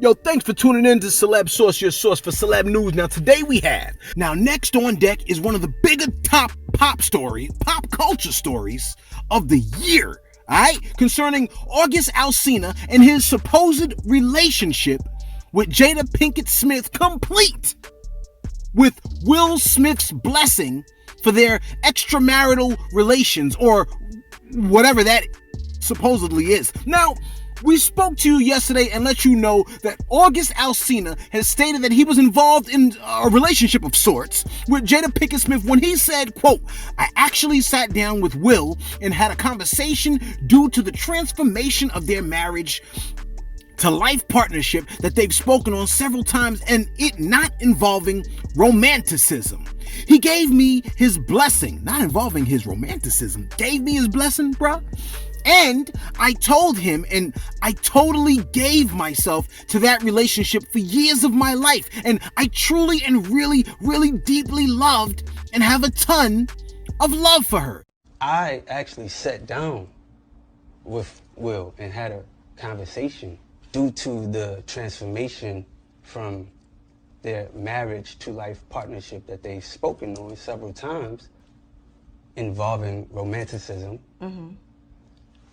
Yo, thanks for tuning in to Celeb Source, your source for celeb news. Now, today we have. Now, next on deck is one of the bigger pop culture stories of the year. Alright? Concerning August Alsina and his supposed relationship with Jada Pinkett Smith, complete with Will Smith's blessing for their extramarital relations, or whatever that supposedly is. Now, we spoke to you yesterday and let you know that August Alsina has stated that he was involved in a relationship of sorts with Jada Pinkett Smith when he said, quote, "I actually sat down with Will and had a conversation due to the transformation of their marriage to life partnership that they've spoken on several times, and it not involving romanticism. He gave me his blessing, not involving his romanticism, gave me his blessing, bruh. And I told him, and I totally gave myself to that relationship for years of my life. And I truly and really, really deeply loved and have a ton of love for her." I actually sat down with Will and had a conversation due to the transformation from their marriage to life partnership that they've spoken on several times involving romanticism. Mm-hmm.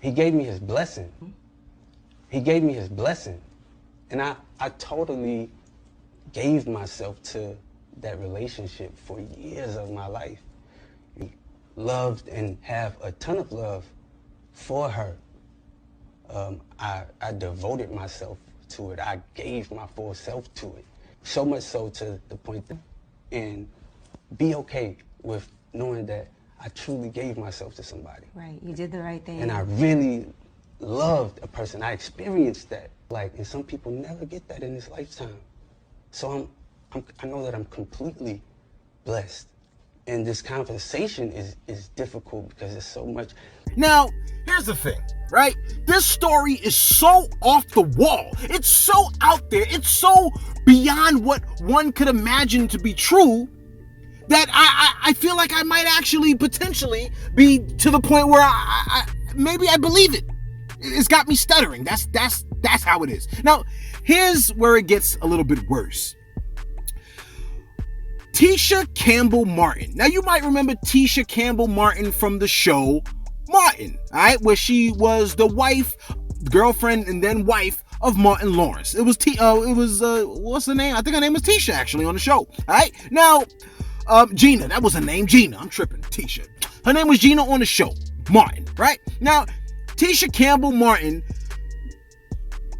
He gave me his blessing. He gave me his blessing. And I totally gave myself to that relationship for years of my life. Loved and have a ton of love for her. I devoted myself to it. I gave my full self to it. So much so to the point that, and be okay with knowing that I truly gave myself to somebody. Right, you did the right thing. And I really loved a person. I experienced that. And some people never get that in this lifetime. So I know that I'm completely blessed. And this conversation is difficult because there's so much. Now, here's the thing, right? This story is so off the wall. It's so out there. It's so beyond what one could imagine to be true that I feel like I might actually potentially be to the point where maybe I believe it. It's got me stuttering. That's how it is. Now, here's where it gets a little bit worse. Tisha Campbell Martin. Now, you might remember Tisha Campbell Martin from the show Martin, all right, where she was the wife, girlfriend, and then wife of Martin Lawrence. It was what's the name? I think her name was Tisha, actually, on the show. All right, now, Gina, that was her name, Gina. I'm tripping, Tisha. Her name was Gina on the show, Martin, right? Now, Tisha Campbell Martin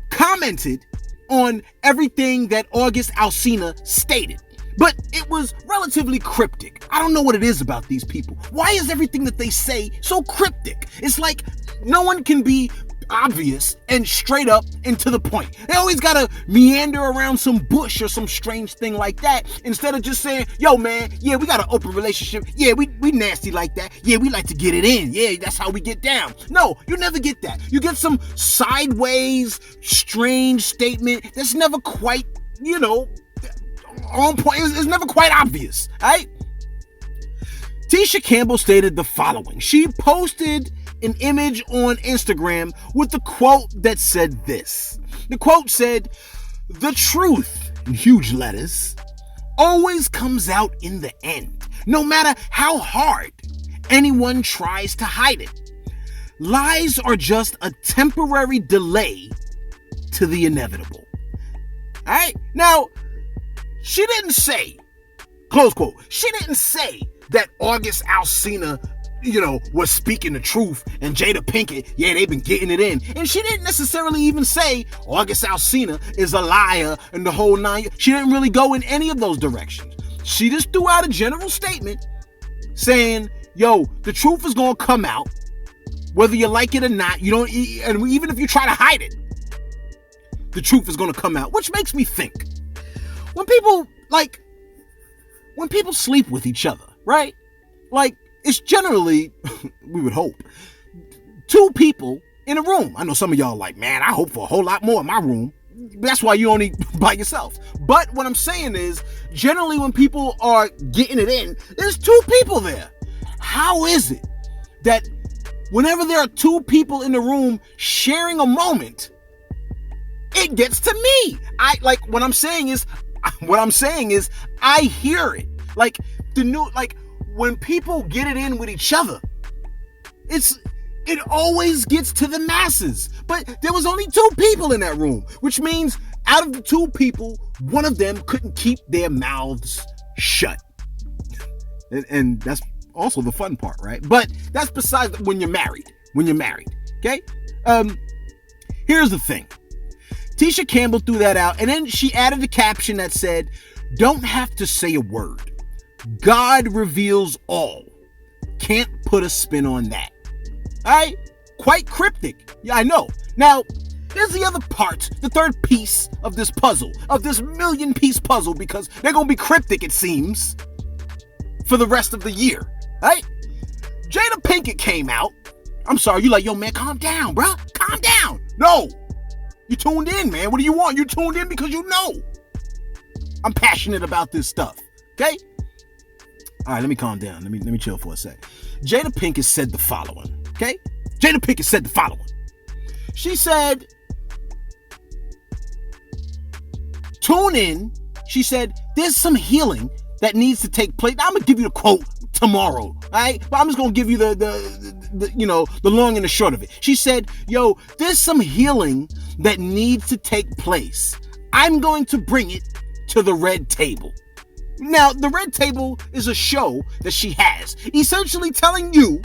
commented on everything that August Alsina stated, but it was relatively cryptic. I don't know what it is about these people. Why is everything that they say so cryptic? It's like no one can be obvious and straight up and to the point. They always gotta meander around some bush or some strange thing like that instead of just saying, "Yo, man, yeah, we got an open relationship. Yeah, we nasty like that. Yeah, we like to get it in. Yeah, that's how we get down." No, you never get that. You get some sideways, strange statement that's never quite, on point. It's never quite obvious, right? Tisha Campbell stated the following. She posted an image on Instagram with the quote that said this. The quote said, "The truth," in huge letters, "always comes out in the end, no matter how hard anyone tries to hide it. Lies are just a temporary delay to the inevitable." All right? Now, she didn't say, close quote, she didn't say that August Alsina, was speaking the truth, and Jada Pinkett, yeah, they've been getting it in. And she didn't necessarily even say August Alsina is a liar and the whole nine. She didn't really go in any of those directions. She just threw out a general statement saying, yo, the truth is going to come out, whether you like it or not. You don't, and even if you try to hide it, the truth is going to come out, which makes me think, when people sleep with each other, right? It's generally, we would hope, two people in a room. I know some of y'all like, man, I hope for a whole lot more in my room. That's why you only by yourself. But what I'm saying is, generally when people are getting it in, there's two people there. How is it that whenever there are two people in the room sharing a moment, It gets to me. What I'm saying is I hear it. Like when people get it in with each other, it always gets to the masses. But there was only 2 people in that room, which means out of the 2 people, one of them couldn't keep their mouths shut. And that's also the fun part, right? But that's besides when you're married. Okay? Here's the thing. Tisha Campbell threw that out, and then she added a caption that said, "Don't have to say a word. God reveals all. Can't put a spin on that." All right? Quite cryptic. Yeah, I know. Now, here's the other part, the third piece of this puzzle, of this million-piece puzzle, because they're going to be cryptic, it seems, for the rest of the year. All right? Jada Pinkett came out. I'm sorry, you like, yo, man, calm down, bruh. Calm down. No. You tuned in, man. What do you want? You tuned in because you know I'm passionate about this stuff. Okay? All right, let me calm down. Let me chill for a sec. Jada Pinkett said the following. Okay? Jada Pinkett said the following. She said, tune in. She said, there's some healing that needs to take place. Now, I'm going to give you the quote tomorrow. All right? But I'm just going to give you the long and the short of it. She said, yo, there's some healing that needs to take place. I'm going to bring it to the Red Table. Now, the Red Table is a show that she has, essentially telling you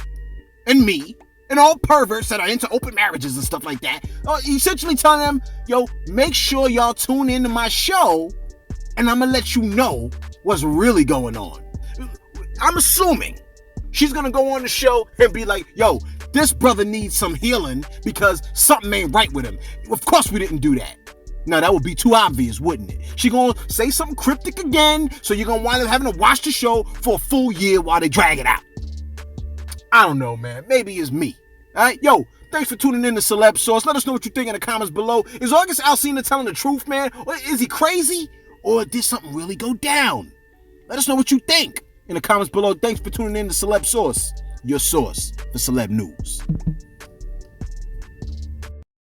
and me and all perverts that are into open marriages and stuff like that, essentially telling them, yo, make sure y'all tune into my show and I'm going to let you know what's really going on. I'm assuming she's going to go on the show and be like, yo, this brother needs some healing because something ain't right with him. Of course we didn't do that. Now, that would be too obvious, wouldn't it? She going to say something cryptic again, so you're going to wind up having to watch the show for a full year while they drag it out. I don't know, man. Maybe it's me. All right? Yo, thanks for tuning in to Celeb Source. Let us know what you think in the comments below. Is August Alsina telling the truth, man? Or is he crazy? Or did something really go down? Let us know what you think in the comments below. Thanks for tuning in to Celeb Source, your source for celeb news.